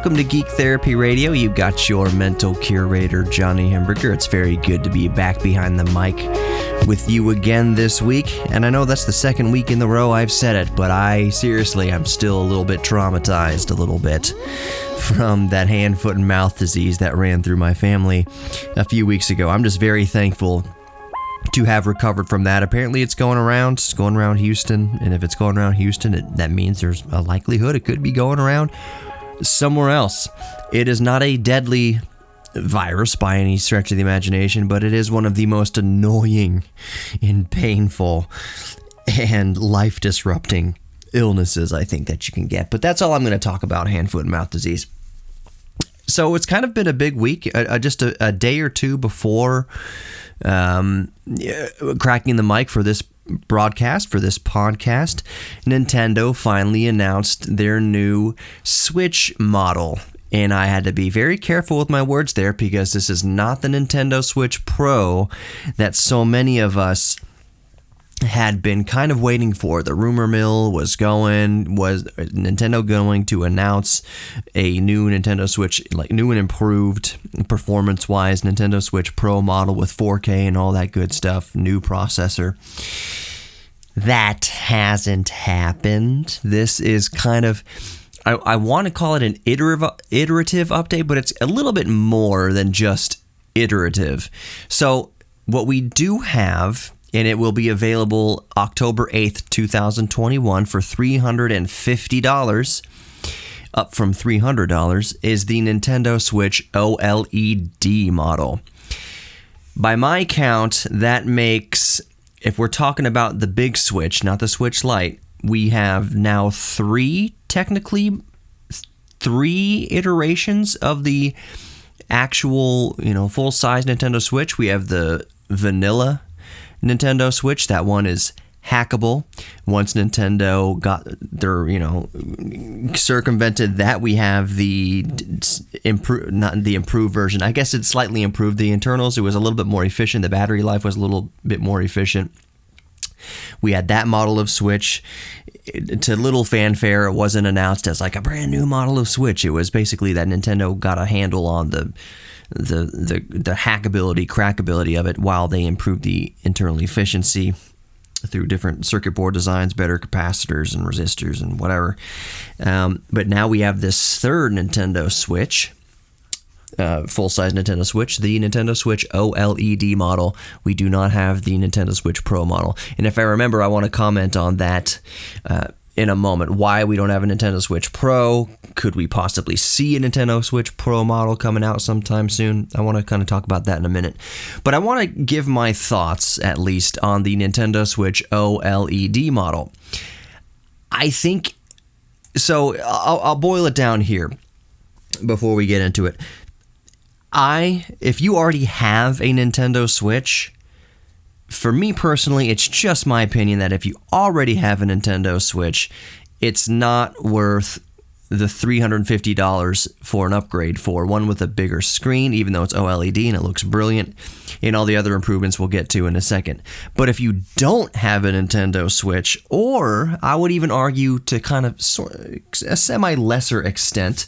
Welcome to Geek Therapy Radio. You got your mental curator, Johnny Hamburger. It's very good to be back behind the mic with you again this week. And I know that's the second week in the row I've said it, but I'm still a little bit traumatized from that hand, foot, and mouth disease that ran through my family a few weeks ago. I'm just very thankful to have recovered from that. Apparently it's going around Houston, and if it's going around Houston, that means there's a likelihood it could be going around somewhere else. It is not a deadly virus by any stretch of the imagination, but it is one of the most annoying and painful and life-disrupting illnesses I think that you can get. But that's all I'm going to talk about, hand, foot, and mouth disease. So it's kind of been a big week, just a day or two before cracking the mic for this broadcast, for this podcast. Nintendo finally announced their new Switch model. And I had to be very careful with my words there, because this is not the Nintendo Switch Pro that so many of us had been kind of waiting for. The rumor mill was Nintendo going to announce a new Nintendo Switch, like new and improved performance-wise Nintendo Switch Pro model with 4K and all that good stuff, new processor. That hasn't happened. This is kind of, I want to call it an iterative update, but it's a little bit more than just iterative. So what we do have, and it will be available October 8th, 2021 for $350, up from $300, is the Nintendo Switch OLED model. By my count, that makes, if we're talking about the big Switch, not the Switch Lite, we have now three iterations of the actual, full-size Nintendo Switch. We have the vanilla Nintendo Switch. That one is hackable. Once Nintendo got their, circumvented that, we have the not the improved version. I guess it's slightly improved. The internals, it was a little bit more efficient. The battery life was a little bit more efficient. We had that model of Switch. To little fanfare, it wasn't announced as like a brand new model of Switch. It was basically that Nintendo got a handle on the hackability, crackability of it, while they improved the internal efficiency through different circuit board designs, better capacitors and resistors and whatever. But now we have this third Nintendo Switch, full-size Nintendo Switch, the Nintendo Switch OLED model. We do not have the Nintendo Switch Pro model. And if I remember, I want to comment on that in a moment. Why we don't have a Nintendo Switch Pro? Could we possibly see a Nintendo Switch Pro model coming out sometime soon? I want to kind of talk about that in a minute. But I want to give my thoughts, at least, on the Nintendo Switch OLED model. I think, so I'll boil it down here before we get into it. If you already have a Nintendo Switch, for me personally, it's just my opinion that if you already have a Nintendo Switch, it's not worth the $350 for an upgrade for one with a bigger screen, even though it's OLED and it looks brilliant, and all the other improvements we'll get to in a second. But if you don't have a Nintendo Switch, or I would even argue to kind of a semi-lesser extent,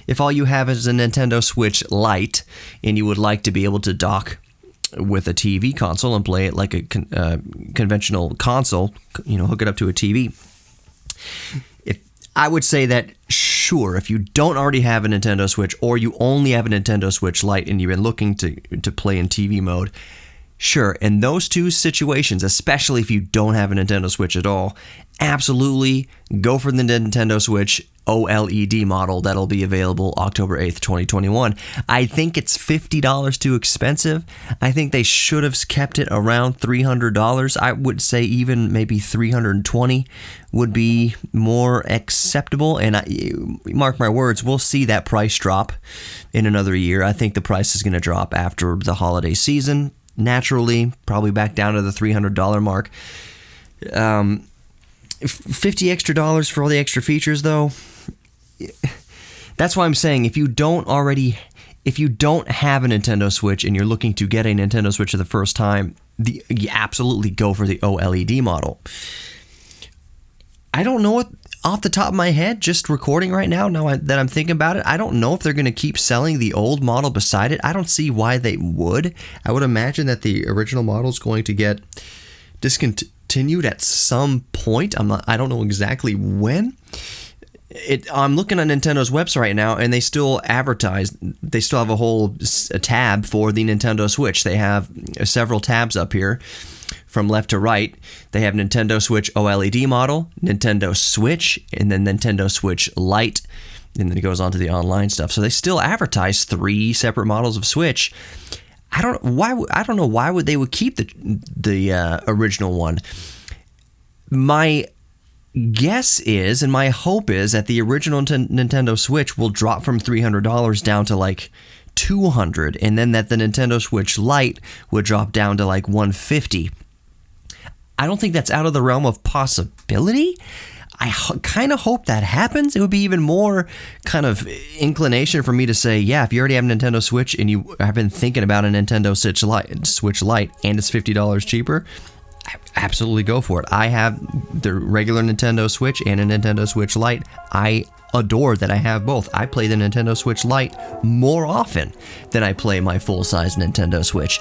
if all you have is a Nintendo Switch Lite and you would like to be able to dock with a TV console and play it like a conventional console, hook it up to a TV. I would say that, sure, if you don't already have a Nintendo Switch, or you only have a Nintendo Switch Lite and you've been looking to play in TV mode, sure, in those two situations, especially if you don't have a Nintendo Switch at all, absolutely go for the Nintendo Switch OLED model that'll be available October 8th, 2021. I think it's $50 too expensive. I think they should have kept it around $300. I would say even maybe $320 would be more acceptable. And mark my words, we'll see that price drop in another year. I think the price is going to drop after the holiday season. Naturally, probably back down to the $300 mark. $50 extra for all the extra features, though. That's why I'm saying if you don't have a Nintendo Switch and you're looking to get a Nintendo Switch for the first time, you absolutely go for the OLED model. I don't know what off the top of my head, just recording right now, that I'm thinking about it, I don't know if they're going to keep selling the old model beside it. I don't see why they would. I would imagine that the original model is going to get discontinued at some point. I don't know exactly when. I'm looking at Nintendo's website right now, and they still advertise. They still have a tab for the Nintendo Switch. They have several tabs up here from left to right. They have Nintendo Switch OLED model, Nintendo Switch, and then Nintendo Switch Lite, and then it goes on to the online stuff. So they still advertise 3 separate models of Switch. I don't know why would they keep the original one. My guess is, and my hope is, that the original Nintendo Switch will drop from $300 down to like $200, and then that the Nintendo Switch Lite would drop down to like $150. I don't think that's out of the realm of possibility. I kind of hope that happens. It would be even more kind of inclination for me to say, yeah, if you already have a Nintendo Switch and you have been thinking about a Nintendo Switch Lite and it's $50 cheaper, absolutely go for it. I have the regular Nintendo Switch and a Nintendo Switch Lite. I adore that I have both. I play the Nintendo Switch Lite more often than I play my full-size Nintendo Switch.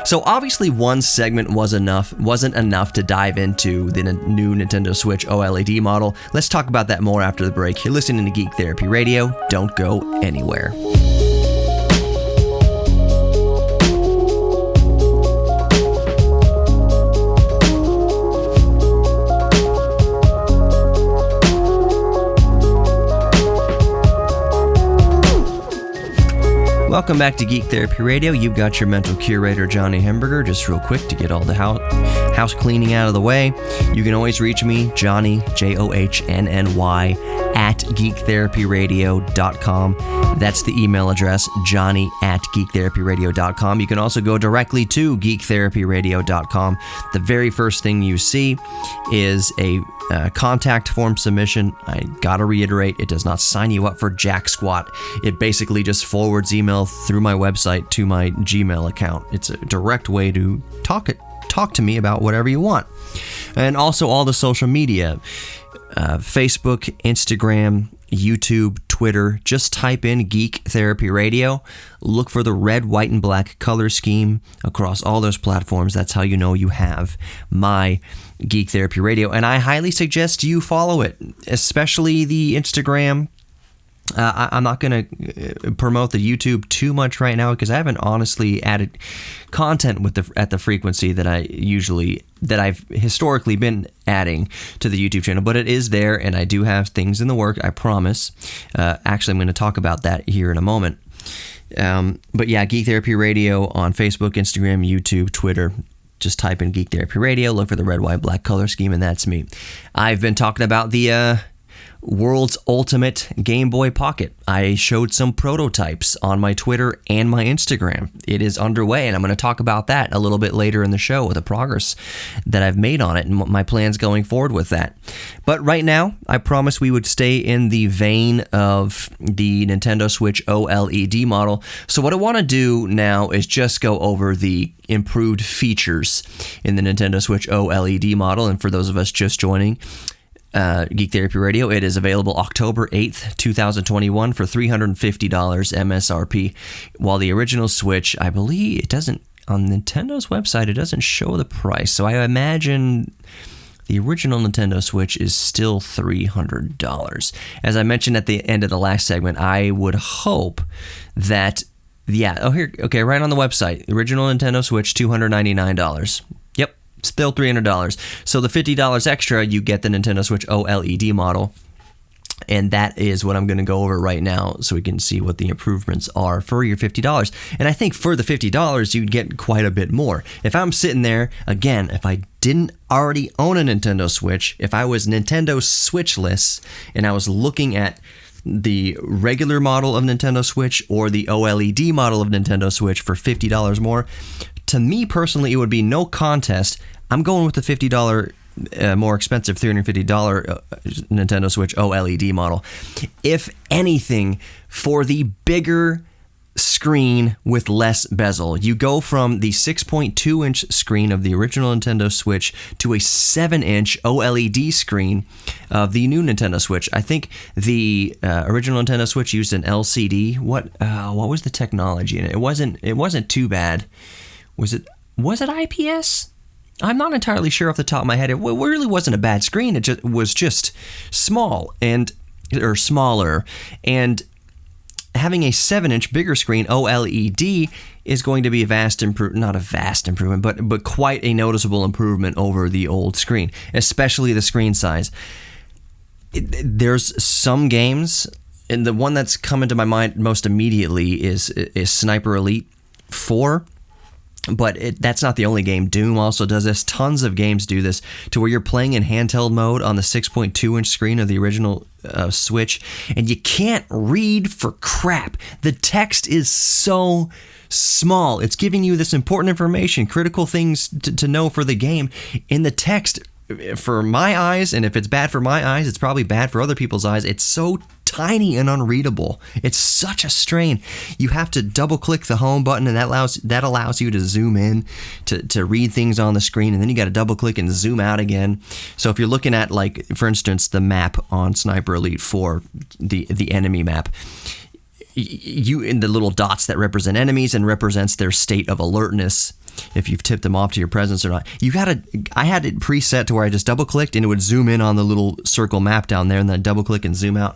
So obviously one segment wasn't enough to dive into the new Nintendo Switch OLED model. Let's talk about that more after the break. You're listening to Geek Therapy Radio. Don't go anywhere. Welcome back to Geek Therapy Radio. You've got your mental curator, Johnny Hemberger. Just real quick to get all the house cleaning out of the way. You can always reach me, Johnny, JOHNNY, at geektherapyradio.com. That's the email address, Johnny at geektherapyradio.com. You can also go directly to geektherapyradio.com. The very first thing you see is a contact form submission. I gotta reiterate, it does not sign you up for jack squat. It basically just forwards email through my website to my Gmail account. It's a direct way to talk to me about whatever you want. And also all the social media, Facebook, Instagram, YouTube, Twitter. Just type in Geek Therapy Radio. Look for the red, white, and black color scheme across all those platforms. That's how you know you have my Geek Therapy Radio. And I highly suggest you follow it, especially the Instagram. I'm not going to promote the YouTube too much right now because I haven't honestly added content at the frequency that I've historically been adding to the YouTube channel, but it is there, and I do have things in the work, I promise. Actually, I'm going to talk about that here in a moment. But yeah, Geek Therapy Radio on Facebook, Instagram, YouTube, Twitter. Just type in Geek Therapy Radio, look for the red, white, black color scheme, and that's me. I've been talking about the world's ultimate Game Boy Pocket. I showed some prototypes on my Twitter and my Instagram. It is underway, and I'm going to talk about that a little bit later in the show, with the progress that I've made on it and my plans going forward with that. But right now, I promised we would stay in the vein of the Nintendo Switch OLED model. So what I want to do now is just go over the improved features in the Nintendo Switch OLED model. And for those of us just joining Geek Therapy Radio, it is available October 8th, 2021 for $350 MSRP, while the original Switch, I believe it doesn't, on Nintendo's website, it doesn't show the price, so I imagine the original Nintendo Switch is still $300. As I mentioned at the end of the last segment, I would hope that, right on the website, the original Nintendo Switch, $299. Still $300. So the $50 extra, you get the Nintendo Switch OLED model. And that is what I'm going to go over right now so we can see what the improvements are for your $50. And I think for the $50, you'd get quite a bit more. If I'm sitting there, again, if I didn't already own a Nintendo Switch, if I was Nintendo Switchless and I was looking at the regular model of Nintendo Switch or the OLED model of Nintendo Switch for $50 more, to me personally, it would be no contest. I'm going with the $50 more expensive $350 Nintendo Switch OLED model. If anything, for the bigger screen with less bezel. You go from the 6.2-inch screen of the original Nintendo Switch to a 7-inch OLED screen of the new Nintendo Switch. I think the original Nintendo Switch used an LCD. What was the technology in it? It wasn't too bad. Was it IPS? I'm not entirely sure off the top of my head. It really wasn't a bad screen. It was just small or smaller, and having a 7-inch bigger screen OLED is going to be not a vast improvement, but quite a noticeable improvement over the old screen, especially the screen size. There's some games, and the one that's come into my mind most immediately is Sniper Elite 4. But that's not the only game. Doom also does this. Tons of games do this, to where you're playing in handheld mode on the 6.2-inch screen of the original Switch, and you can't read for crap. The text is so small. It's giving you this important information, critical things to know for the game. In the text, for my eyes, and if it's bad for my eyes, it's probably bad for other people's eyes. It's so tiny and unreadable. It's such a strain. You have to double click the home button, and that allows you to zoom in to read things on the screen, and then you got to double click and zoom out again. So if you're looking at, like, for instance, the map on Sniper Elite 4, the enemy map, you in the little dots that represent enemies and represents their state of alertness, if you've tipped them off to your presence or not. I had it preset to where I just double clicked and it would zoom in on the little circle map down there, and then double click and zoom out.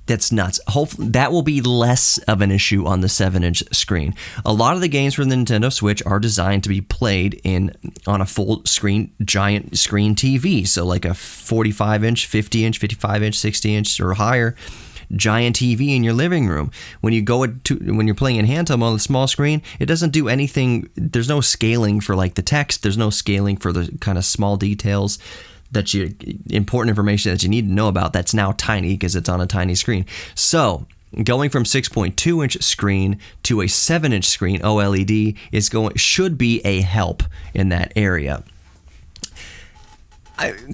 That's nuts. Hopefully that will be less of an issue on the 7-inch screen. A lot of the games for the Nintendo Switch are designed to be played on a full screen, giant screen TV. So like a 45-inch, 50-inch, 55-inch, 60-inch or higher giant TV in your living room. When you're playing in handheld mode on the small screen, it doesn't do anything. There's no scaling for like the text. There's no scaling for the kind of small details important information that you need to know about. That's now tiny because it's on a tiny screen. So going from 6.2-inch screen to a 7-inch screen OLED should be a help in that area.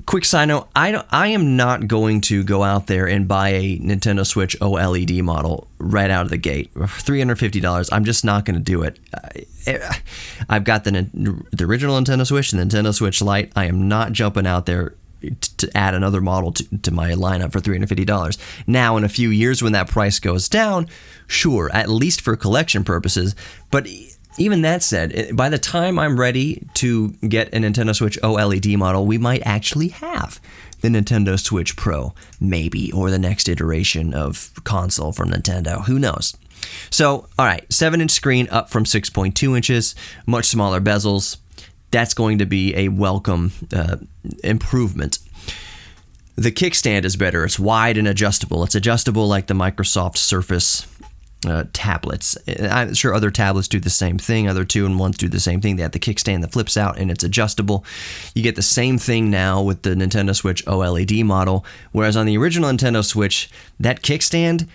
Quick side note, I am not going to go out there and buy a Nintendo Switch OLED model right out of the gate. $350, I'm just not going to do it. I've got the original Nintendo Switch and the Nintendo Switch Lite. I am not jumping out there to add another model to my lineup for $350. Now, in a few years when that price goes down, sure, at least for collection purposes, but even that said, by the time I'm ready to get a Nintendo Switch OLED model, we might actually have the Nintendo Switch Pro, maybe, or the next iteration of console from Nintendo. Who knows? So, all right, 7-inch screen up from 6.2 inches, much smaller bezels. That's going to be a welcome improvement. The kickstand is better. It's wide and adjustable. It's adjustable like the Microsoft Surface tablets. I'm sure other tablets do the same thing. Other 2-in-1s do the same thing. They have the kickstand that flips out and it's adjustable. You get the same thing now with the Nintendo Switch OLED model, whereas on the original Nintendo Switch, that kickstand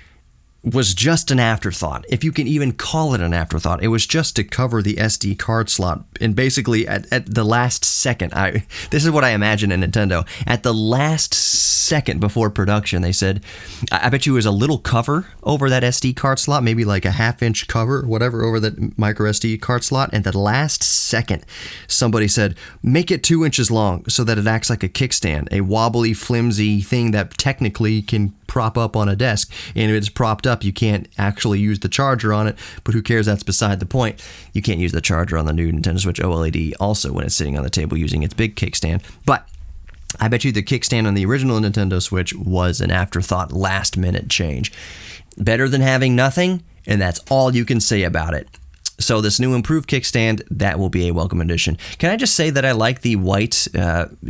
was just an afterthought, if you can even call it an afterthought. It was just to cover the SD card slot, and basically at the last second, this is what I imagine in Nintendo, at the last second before production, they said, I bet you it was a little cover over that SD card slot, maybe like a half-inch cover, or whatever, over that micro SD card slot, and at the last second, somebody said, make it 2 inches long so that it acts like a kickstand, a wobbly, flimsy thing that technically can prop up on a desk, and if it's propped up, you can't actually use the charger on it, but who cares? That's beside the point. You can't use the charger on the new Nintendo Switch OLED also when it's sitting on the table using its big kickstand, but I bet you the kickstand on the original Nintendo Switch was an afterthought, last-minute change. Better than having nothing, and that's all you can say about it. So this new improved kickstand, that will be a welcome addition. Can I just say that I like the white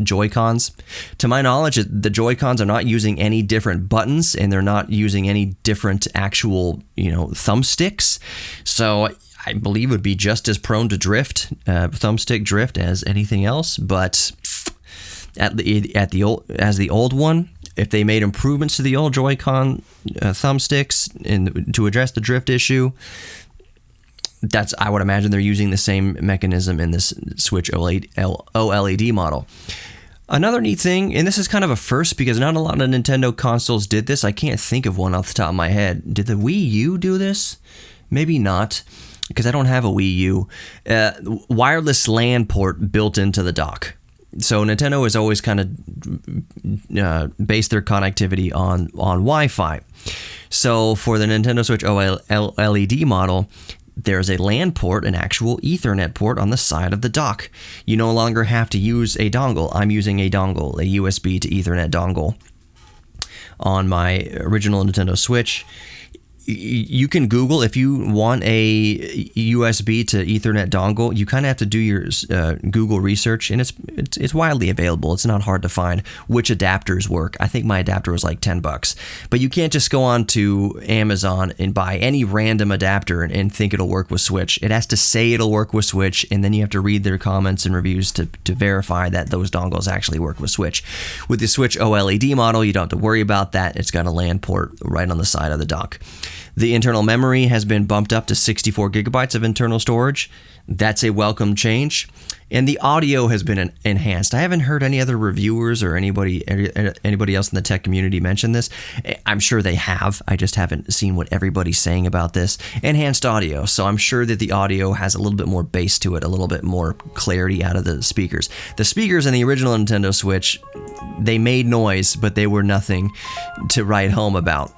Joy-Cons? To my knowledge, the Joy-Cons are not using any different buttons, and they're not using any different actual, thumbsticks. So I believe it would be just as prone to drift, thumbstick drift, as anything else. But as the old one, if they made improvements to the old Joy-Con thumbsticks and to address the drift issue, I would imagine they're using the same mechanism in this Switch OLED model. Another neat thing, and this is kind of a first because not a lot of Nintendo consoles did this. I can't think of one off the top of my head. Did the Wii U do this? maybe not, because I don't have a Wii U. Wireless LAN port built into the dock. So Nintendo has always kind of based their connectivity on Wi-Fi. So for the Nintendo Switch OLED model, there's a LAN port, an actual Ethernet port on the side of the dock. You no longer have to use a dongle. I'm using a dongle, a USB to Ethernet dongle on my original Nintendo Switch. You can Google if you want a USB to Ethernet dongle. You kind of have to do your Google research, and it's widely available. It's not hard to find which adapters work. I think my adapter was like $10, but you can't just go on to Amazon and buy any random adapter and think it'll work with Switch. It has to say it'll work with Switch, and then you have to read their comments and reviews to verify that those dongles actually work with Switch. With the Switch OLED model, you don't have to worry about that. It's got a LAN port right on the side of the dock. The internal memory has been bumped up to 64 gigabytes of internal storage. That's a welcome change. And the audio has been enhanced. I haven't heard any other reviewers or anybody else in the tech community mention this. I'm sure they have. I just haven't seen what everybody's saying about this. Enhanced audio. So I'm sure that the audio has a little bit more bass to it, a little bit more clarity out of the speakers. The speakers in the original Nintendo Switch, they made noise, but they were nothing to write home about.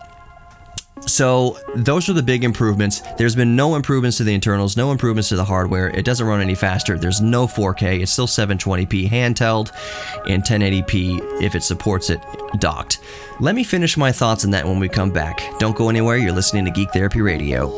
So those are the big improvements. There's been no improvements to the internals, no improvements to the hardware. It doesn't run any faster. There's no 4K. It's still 720p handheld and 1080p if it supports it docked. Let me finish my thoughts on that when we come back. Don't go anywhere. You're listening to Geek Therapy Radio.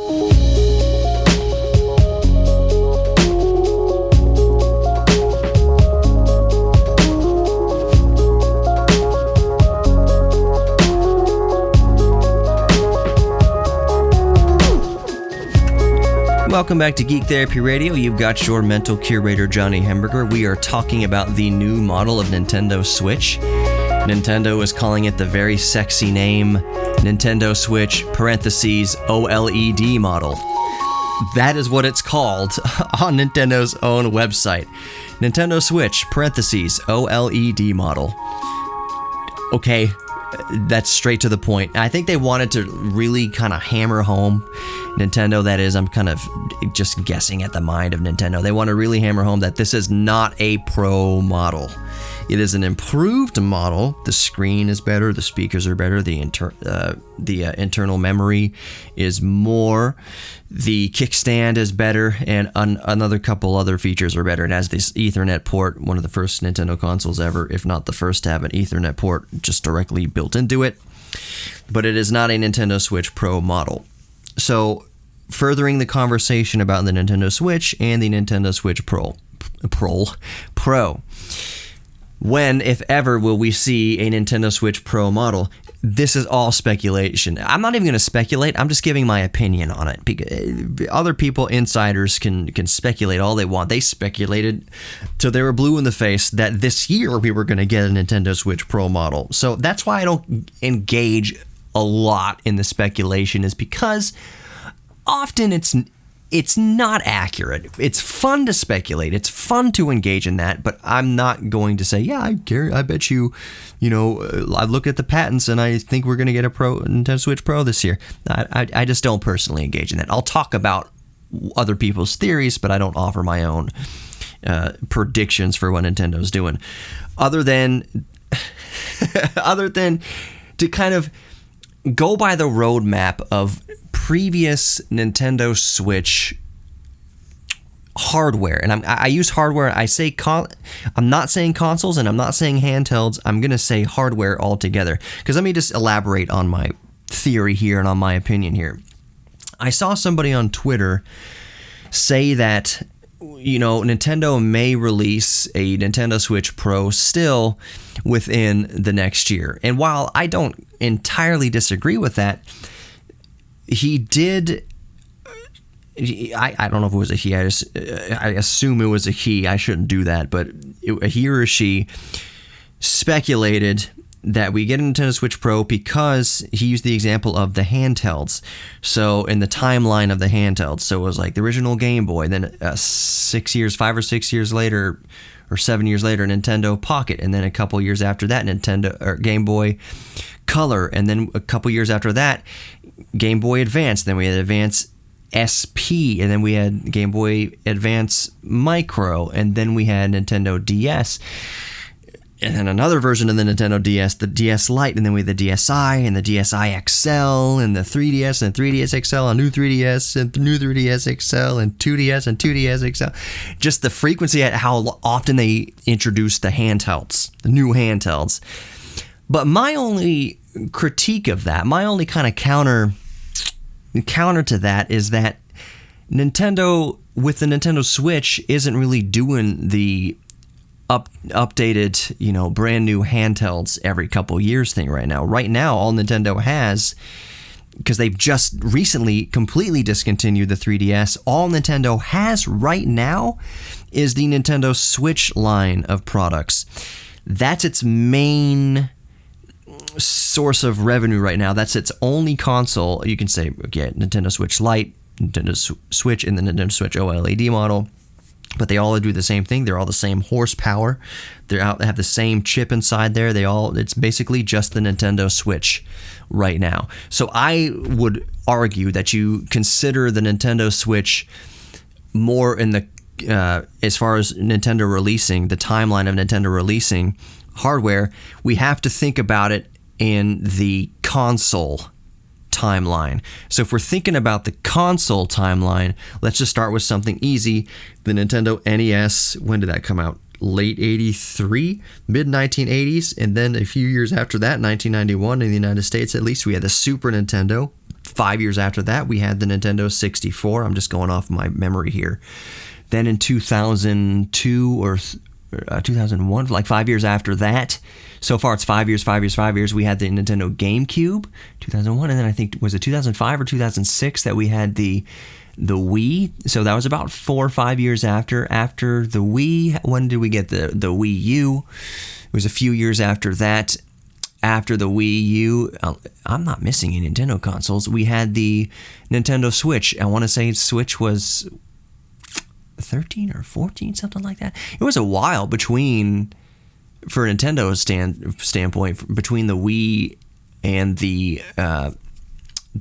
Welcome back to Geek Therapy Radio. You've got your mental curator, Johnny Hemberger. We are talking about the new model of Nintendo Switch. Nintendo is calling it the very sexy name, Nintendo Switch, parentheses, OLED model. That is what it's called on Nintendo's own website. Nintendo Switch, parentheses, OLED model. Okay, that's straight to the point. I think they wanted to really kind of hammer home Nintendo, that is, I'm kind of just guessing at the mind of Nintendo. They want to really hammer home that this is not a pro model. It is an improved model. The screen is better, the speakers are better, the internal memory is more, the kickstand is better, and another couple other features are better. It has this Ethernet port, one of the first Nintendo consoles ever, if not the first to have an Ethernet port just directly built into it. But it is not a Nintendo Switch Pro model. So, furthering the conversation about the Nintendo Switch and the Nintendo Switch Pro. When, if ever, will we see a Nintendo Switch Pro model? This is all speculation. I'm not even going to speculate. I'm just giving my opinion on it. Because other people, insiders, can speculate all they want. They speculated till they were blue in the face that this year we were going to get a Nintendo Switch Pro model. So that's why I don't engage a lot in the speculation, is because often it's not accurate. It's fun to speculate. It's fun to engage in that, but I'm not going to say, yeah, I bet you, I look at the patents and I think we're going to get a Nintendo Switch Pro this year. I just don't personally engage in that. I'll talk about other people's theories, but I don't offer my own predictions for what Nintendo's doing. Other than to kind of go by the roadmap of previous Nintendo Switch hardware, and I use hardware. I'm not saying consoles, and I'm not saying handhelds. I'm gonna say hardware altogether, because let me just elaborate on my theory here and on my opinion here. I saw somebody on Twitter say that Nintendo may release a Nintendo Switch Pro still within the next year. And while I don't entirely disagree with that, he did. I don't know if it was a he. I assume it was a he. I shouldn't do that, but he or she speculated that we get a Nintendo Switch Pro because he used the example of the handhelds. So in the timeline of the handhelds, so it was like the original Game Boy, then 5 or 6 years later, or 7 years later, Nintendo Pocket, and then a couple years after that, Game Boy Color, and then a couple years after that, Game Boy Advance. Then we had Advance SP, and then we had Game Boy Advance Micro, and then we had Nintendo DS, and then another version of the Nintendo DS, the DS Lite, and then we had the DSi, and the DSi XL, and the 3DS, and 3DS XL, a new 3DS, and new 3DS XL, and 2DS, and 2DS XL. Just the frequency at how often they introduced the handhelds, the new handhelds. But my only critique of that, my only kind of counter to that is that Nintendo, with the Nintendo Switch, isn't really doing the updated, brand new handhelds every couple years thing right now. Right now, all Nintendo has, because they've just recently completely discontinued the 3DS, all Nintendo has right now is the Nintendo Switch line of products. That's its main source of revenue right now. That's its only console. You can say, okay, Nintendo Switch Lite, Nintendo Switch, and the Nintendo Switch OLED model, but they all do the same thing. They're all the same horsepower. They have the same chip inside there. It's basically just the Nintendo Switch right now. So I would argue that you consider the Nintendo Switch more in the as far as Nintendo releasing, the timeline of Nintendo releasing hardware, we have to think about it in the console timeline. So if we're thinking about the console timeline, let's just start with something easy. The Nintendo NES, when did that come out? Late 83, mid 1980s, and then a few years after that, 1991 in the United States at least, we had the Super Nintendo. 5 years after that, we had the Nintendo 64. I'm just going off my memory here. Then in 2002 or 2001, like 5 years after that. So far, it's 5 years, we had the Nintendo GameCube, 2001, and then I think, was it 2005 or 2006 that we had the Wii? So that was about 4 or 5 years after the Wii. When did we get the Wii U? It was a few years after that. After the Wii U, I'm not missing any Nintendo consoles. We had the Nintendo Switch. I want to say Switch was 13 or 14, something like that. It was a while between, for Nintendo's standpoint, between the Wii and the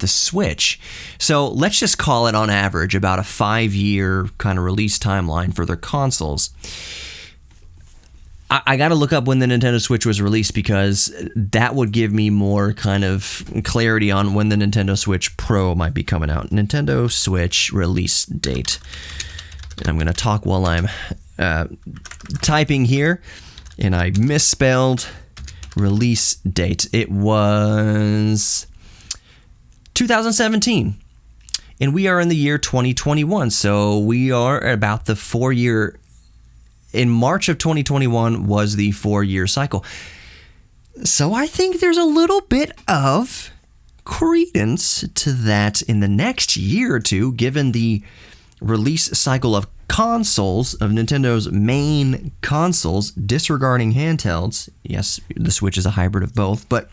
Switch. So let's just call it on average about a 5-year kind of release timeline for their consoles. I got to look up when the Nintendo Switch was released, because that would give me more kind of clarity on when the Nintendo Switch Pro might be coming out. Nintendo Switch release date. And I'm going to talk while I'm typing here, and I misspelled release date. It was 2017, and we are in the year 2021, so we are about the 4-year. In March of 2021 was the 4-year cycle. So I think there's a little bit of credence to that in the next year or two, given the release cycle of consoles, of Nintendo's main consoles, disregarding handhelds. Yes, the Switch is a hybrid of both, but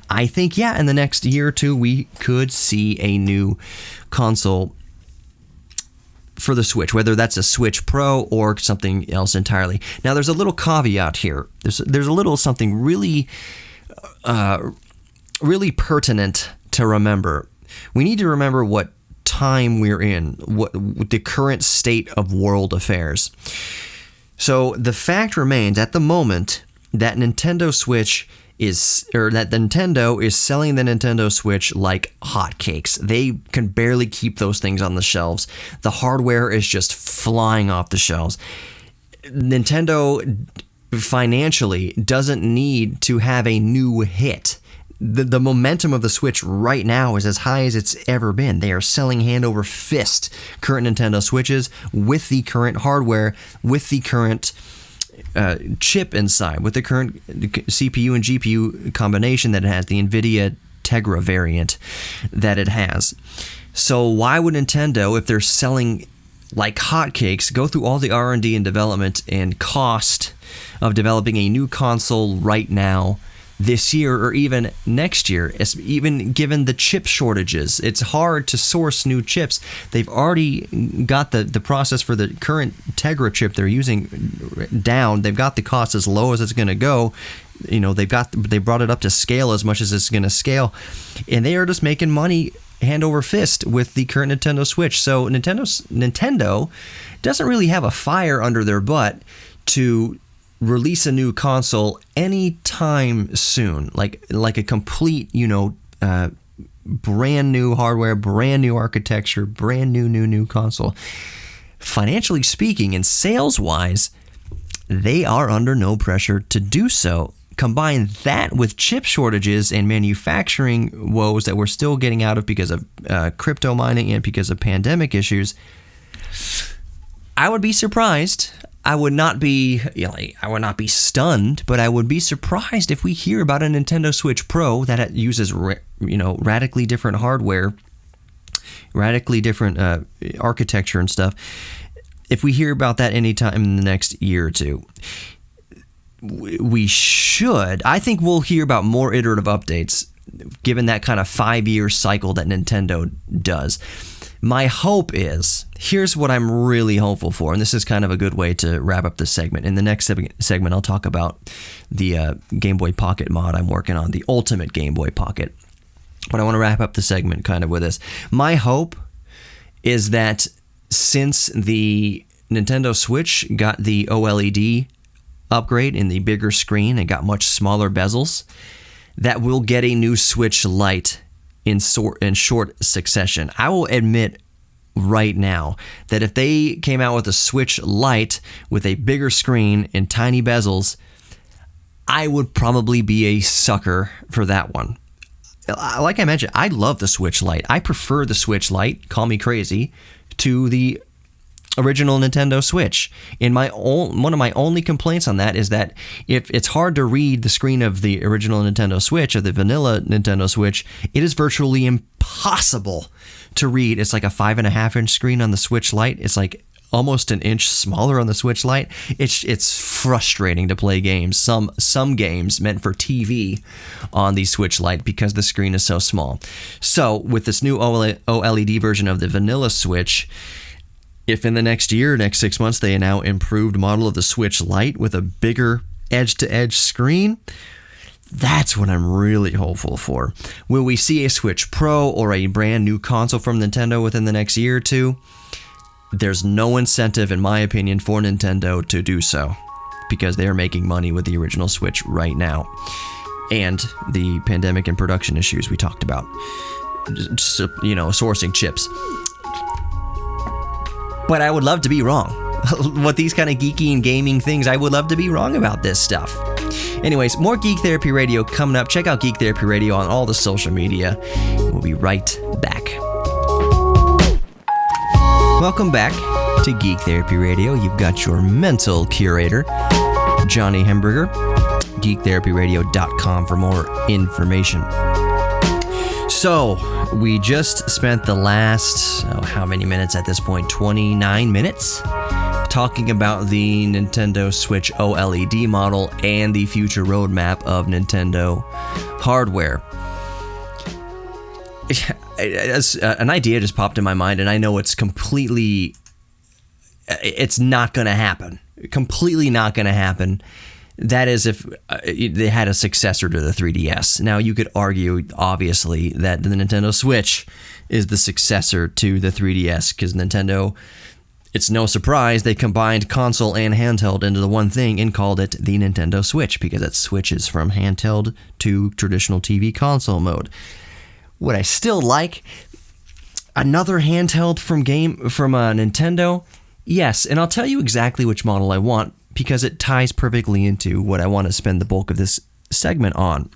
I think, in the next year or two, we could see a new console for the Switch, whether that's a Switch Pro or something else entirely. Now, there's a little caveat here. There's a little something really, really pertinent to remember. We need to remember what time we're in, what the current state of world affairs. So the fact remains at the moment that Nintendo is selling the Nintendo Switch like hotcakes. They can barely keep those things on the shelves. The hardware is just flying off the shelves. Nintendo financially doesn't need to have a new hit. The momentum of the Switch right now is as high as it's ever been. They are selling hand over fist current Nintendo Switches with the current hardware, with the current chip inside, with the current CPU and GPU combination that it has, the NVIDIA Tegra variant that it has. So why would Nintendo, if they're selling like hotcakes, go through all the R&D and development and cost of developing a new console right now, this year, or even next year, even given the chip shortages? It's hard to source new chips. They've already got the process for the current Tegra chip they're using down. They've got the cost as low as it's going to go. They brought it up to scale as much as it's going to scale, and they are just making money hand over fist with the current Nintendo Switch. So Nintendo doesn't really have a fire under their butt to release a new console anytime soon, like a complete, brand new hardware, brand new architecture, brand new console. Financially speaking and sales-wise, they are under no pressure to do so. Combine that with chip shortages and manufacturing woes that we're still getting out of because of crypto mining and because of pandemic issues, I would be surprised. I would not be stunned, but I would be surprised if we hear about a Nintendo Switch Pro that uses radically different hardware, radically different architecture and stuff. If we hear about that anytime in the next year or two, we should. I think we'll hear about more iterative updates, given that kind of 5-year cycle that Nintendo does. My hope is, here's what I'm really hopeful for, and this is kind of a good way to wrap up this segment. In the next segment, I'll talk about the Game Boy Pocket mod I'm working on, the Ultimate Game Boy Pocket. But I want to wrap up the segment kind of with this. My hope is that since the Nintendo Switch got the OLED upgrade in the bigger screen and got much smaller bezels, that we'll get a new Switch Lite in short succession. I will admit right now that if they came out with a Switch Lite with a bigger screen and tiny bezels, I would probably be a sucker for that one. Like I mentioned, I love the Switch Lite. I prefer the Switch Lite, call me crazy, to the original Nintendo Switch. One of my only complaints on that is that if it's hard to read the screen of the original Nintendo Switch or the vanilla Nintendo Switch, it is virtually impossible to read. It's like a 5.5-inch screen on the Switch Lite. It's like almost an inch smaller on the Switch Lite. It's frustrating to play games. Some games meant for TV on the Switch Lite because the screen is so small. So with this new OLED version of the vanilla Switch, if in the next 6 months, they now improved model of the Switch Lite with a bigger edge-to-edge screen, that's what I'm really hopeful for. Will we see a Switch Pro or a brand new console from Nintendo within the next year or two? There's no incentive, in my opinion, for Nintendo to do so because they are making money with the original Switch right now. And the pandemic and production issues we talked about. Sourcing chips. But I would love to be wrong. With these kind of geeky and gaming things, I would love to be wrong about this stuff. Anyways, more Geek Therapy Radio coming up. Check out Geek Therapy Radio on all the social media. We'll be right back. Welcome back to Geek Therapy Radio. You've got your mental curator, Johnny Hemberger. GeekTherapyRadio.com for more information. So, we just spent the last, how many minutes at this point? 29 minutes? Talking about the Nintendo Switch OLED model and the future roadmap of Nintendo hardware. An idea just popped in my mind, and I know it's not going to happen. Completely not going to happen. That is if they had a successor to the 3DS. Now, you could argue, obviously, that the Nintendo Switch is the successor to the 3DS, because Nintendo, it's no surprise, they combined console and handheld into the one thing and called it the Nintendo Switch, because it switches from handheld to traditional TV console mode. Would I still like another handheld from Nintendo? Yes, and I'll tell you exactly which model I want, because it ties perfectly into what I want to spend the bulk of this segment on.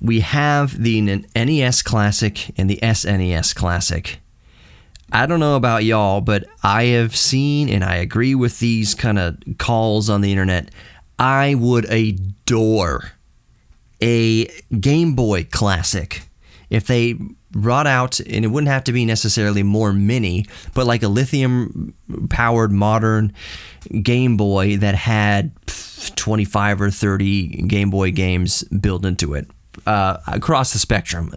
We have the NES Classic and the SNES Classic. I don't know about y'all, but I have seen, and I agree with these kind of calls on the internet, I would adore a Game Boy Classic if they brought out, and it wouldn't have to be necessarily more mini, but like a lithium-powered modern Game Boy that had 25 or 30 Game Boy games built into it. Across the spectrum,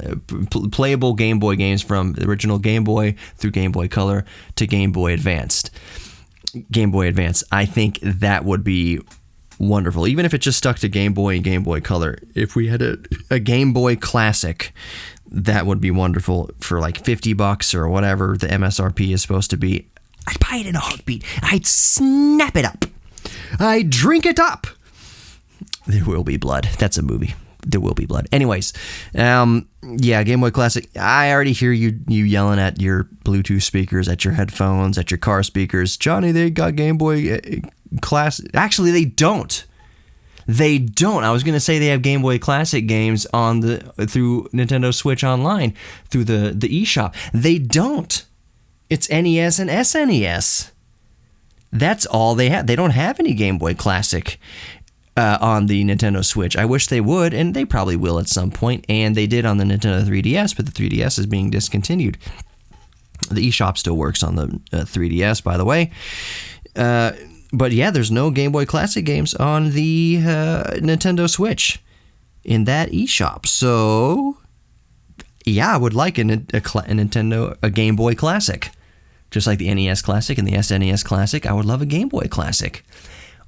playable Game Boy games from the original Game Boy through Game Boy Color to Game Boy Advanced. Game Boy Advance, I think that would be wonderful. Even if it just stuck to Game Boy and Game Boy Color, if we had a Game Boy Classic that would be wonderful for like $50 or whatever the MSRP is supposed to be. I'd buy it in a heartbeat. I'd snap it up. I'd drink it up. There Will Be Blood. That's a movie. There Will Be Blood. Anyways, yeah, Game Boy Classic. I already hear you yelling at your Bluetooth speakers, at your headphones, at your car speakers. Johnny, they got Game Boy Classic. Actually, they don't. They don't. I was going to say they have Game Boy Classic games through Nintendo Switch Online, through the eShop. They don't. It's NES and SNES. That's all they have. They don't have any Game Boy Classic on the Nintendo Switch. I wish they would, and they probably will at some point, and they did on the Nintendo 3DS, but the 3DS is being discontinued. The eShop still works on the 3DS, by the way. But yeah, there's no Game Boy Classic games on the Nintendo Switch in that eShop. So, yeah, I would like a Game Boy Classic. Just like the NES Classic and the SNES Classic, I would love a Game Boy Classic.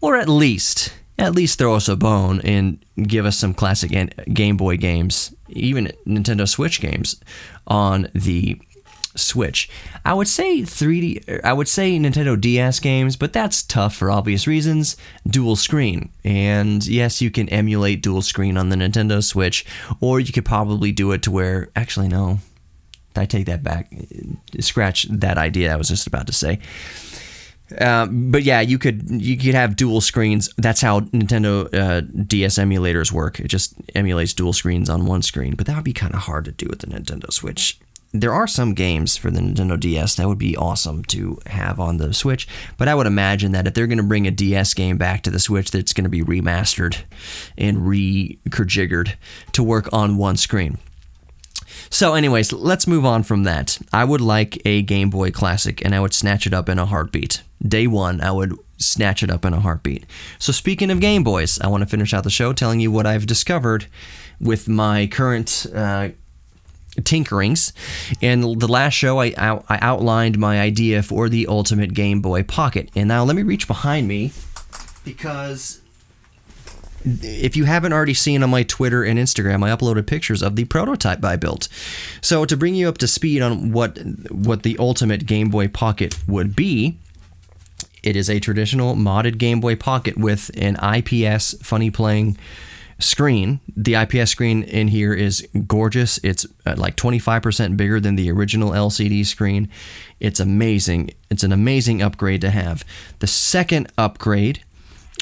Or at least throw us a bone and give us some classic Game Boy games, even Nintendo Switch games on the Switch. I would say Nintendo DS games, but that's tough for obvious reasons. Dual screen. And yes, you can emulate dual screen on the Nintendo Switch, or you could probably do it to where, actually no, I take that back. Scratch that idea I was just about to say. But yeah, you could have dual screens. That's how Nintendo DS emulators work. It just emulates dual screens on one screen. But that would be kind of hard to do with the Nintendo Switch. There are some games for the Nintendo DS that would be awesome to have on the Switch, but I would imagine that if they're going to bring a DS game back to the Switch, that it's going to be remastered and re-configured to work on one screen. So anyways, let's move on from that. I would like a Game Boy Classic, and I would snatch it up in a heartbeat. Day one, I would snatch it up in a heartbeat. So speaking of Game Boys, I want to finish out the show telling you what I've discovered with my current tinkerings. In the last show, I outlined my idea for the ultimate Game Boy Pocket. And now let me reach behind me, because if you haven't already seen on my Twitter and Instagram, I uploaded pictures of the prototype I built. So to bring you up to speed on what the ultimate Game Boy Pocket would be, it is a traditional modded Game Boy Pocket with an IPS funny playing screen. The IPS screen in here is gorgeous. It's like 25% bigger than the original LCD screen. It's amazing. It's an amazing upgrade to have. The second upgrade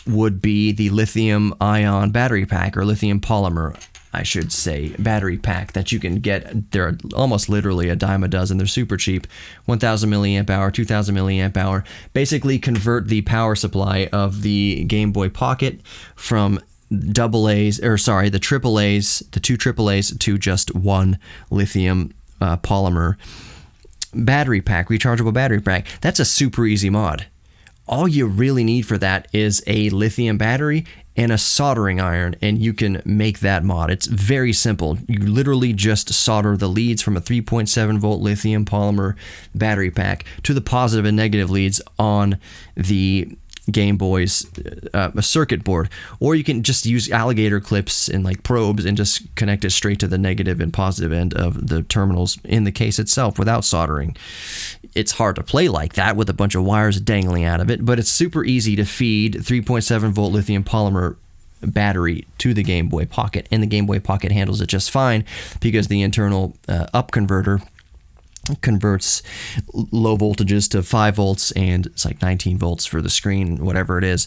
would be the lithium ion battery pack, or lithium polymer, I should say, battery pack that you can get. They're almost literally a dime a dozen. They're super cheap. 1000 milliamp hour, 2000 milliamp hour. Basically convert the power supply of the Game Boy Pocket from the AAAs, the two AAAs to just one lithium polymer battery pack, rechargeable battery pack. That's a super easy mod. All you really need for that is a lithium battery and a soldering iron, and you can make that mod. It's very simple. You literally just solder the leads from a 3.7 volt lithium polymer battery pack to the positive and negative leads on the Game Boy's circuit board, or you can just use alligator clips and like probes and just connect it straight to the negative and positive end of the terminals in the case itself without soldering. It's hard to play like that with a bunch of wires dangling out of it, but it's super easy to feed 3.7 volt lithium polymer battery to the Game Boy Pocket, and the Game Boy Pocket handles it just fine because the internal up converter converts low voltages to 5 volts, and it's like 19 volts for the screen, whatever it is.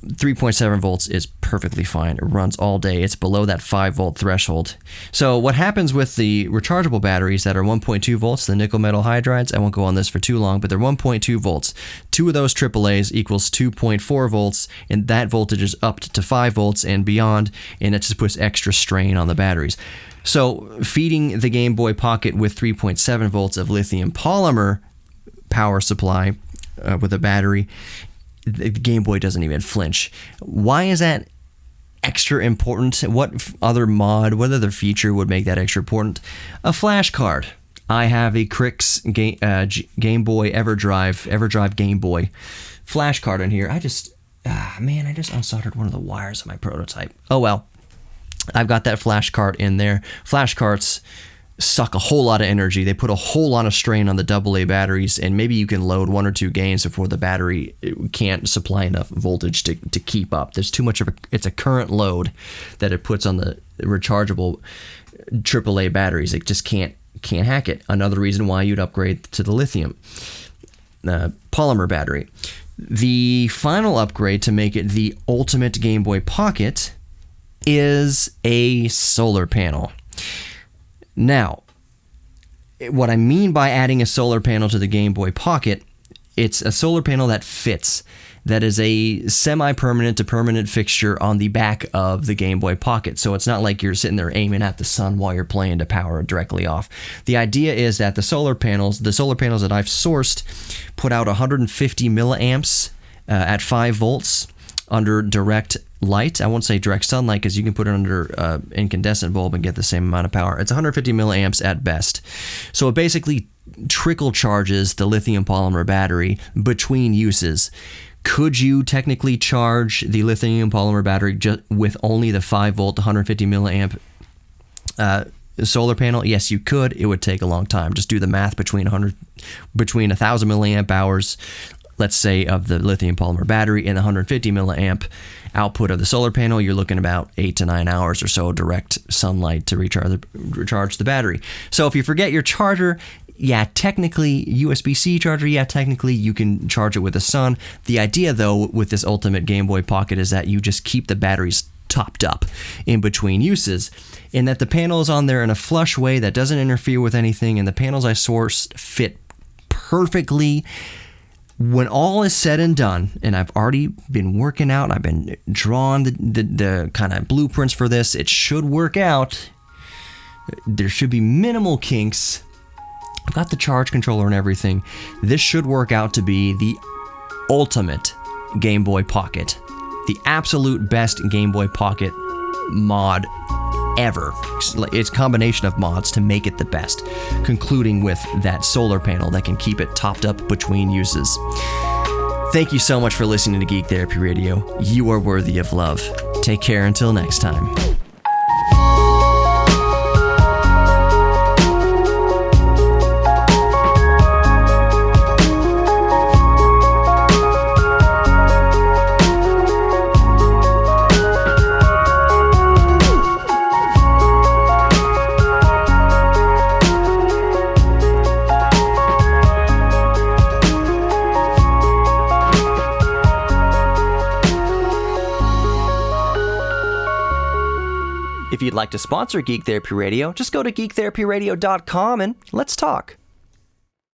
3.7 volts is perfectly fine. It runs all day. It's below that 5 volt threshold. So what happens with the rechargeable batteries that are 1.2 volts, the nickel metal hydrides, I won't go on this for too long, but they're 1.2 volts. Two of those AAAs equals 2.4 volts, and that voltage is upped to 5 volts and beyond, and it just puts extra strain on the batteries. So feeding the Game Boy Pocket with 3.7 volts of lithium polymer power supply with a battery, the Game Boy doesn't even flinch. Why is that extra important? What other feature would make that extra important? A flash card. I have a Crix Game Boy EverDrive Game Boy flash card in here. I just unsoldered one of the wires of my prototype. Oh well. I've got that flash cart in there. Flash carts suck a whole lot of energy. They put a whole lot of strain on the AA batteries, and maybe you can load 1 or 2 games before the battery can't supply enough voltage to keep up. There's too much of it's a current load that it puts on the rechargeable AAA batteries. It just can't hack it. Another reason why you'd upgrade to the lithium polymer battery. The final upgrade to make it the ultimate Game Boy Pocket is a solar panel. Now, what I mean by adding a solar panel to the Game Boy Pocket, it's a solar panel that fits. That is a semi-permanent to permanent fixture on the back of the Game Boy Pocket. So it's not like you're sitting there aiming at the sun while you're playing to power it directly off. The idea is that the solar panels that I've sourced, put out 150 milliamps at 5 volts under direct light. I won't say direct sunlight because you can put it under incandescent bulb and get the same amount of power. It's 150 milliamps at best. So it basically trickle charges the lithium polymer battery between uses. Could you technically charge the lithium polymer battery just with only the 5 volt 150 milliamp solar panel? Yes, you could. It would take a long time. Just do the math between 1,000 milliamp hours, let's say, of the lithium polymer battery and the 150 milliamp output of the solar panel. You're looking about 8 to 9 hours or so direct sunlight to recharge the battery. So if you forget your charger, yeah, technically, USB-C charger, yeah, technically you can charge it with the sun. The idea, though, with this ultimate Game Boy Pocket is that you just keep the batteries topped up in between uses, and that the panel is on there in a flush way that doesn't interfere with anything, and the panels I sourced fit perfectly. When all is said and done, and I've already been working out, I've been drawing the kind of blueprints for this, it should work out. There should be minimal kinks. I've got the charge controller and everything. This should work out to be the ultimate Game Boy Pocket. The absolute best Game Boy Pocket mod ever. It's a combination of mods to make it the best, concluding with that solar panel that can keep it topped up between uses. Thank you so much for listening to Geek Therapy Radio. You are worthy of love. Take care until next time. If you'd like to sponsor Geek Therapy Radio, just go to geektherapyradio.com and let's talk.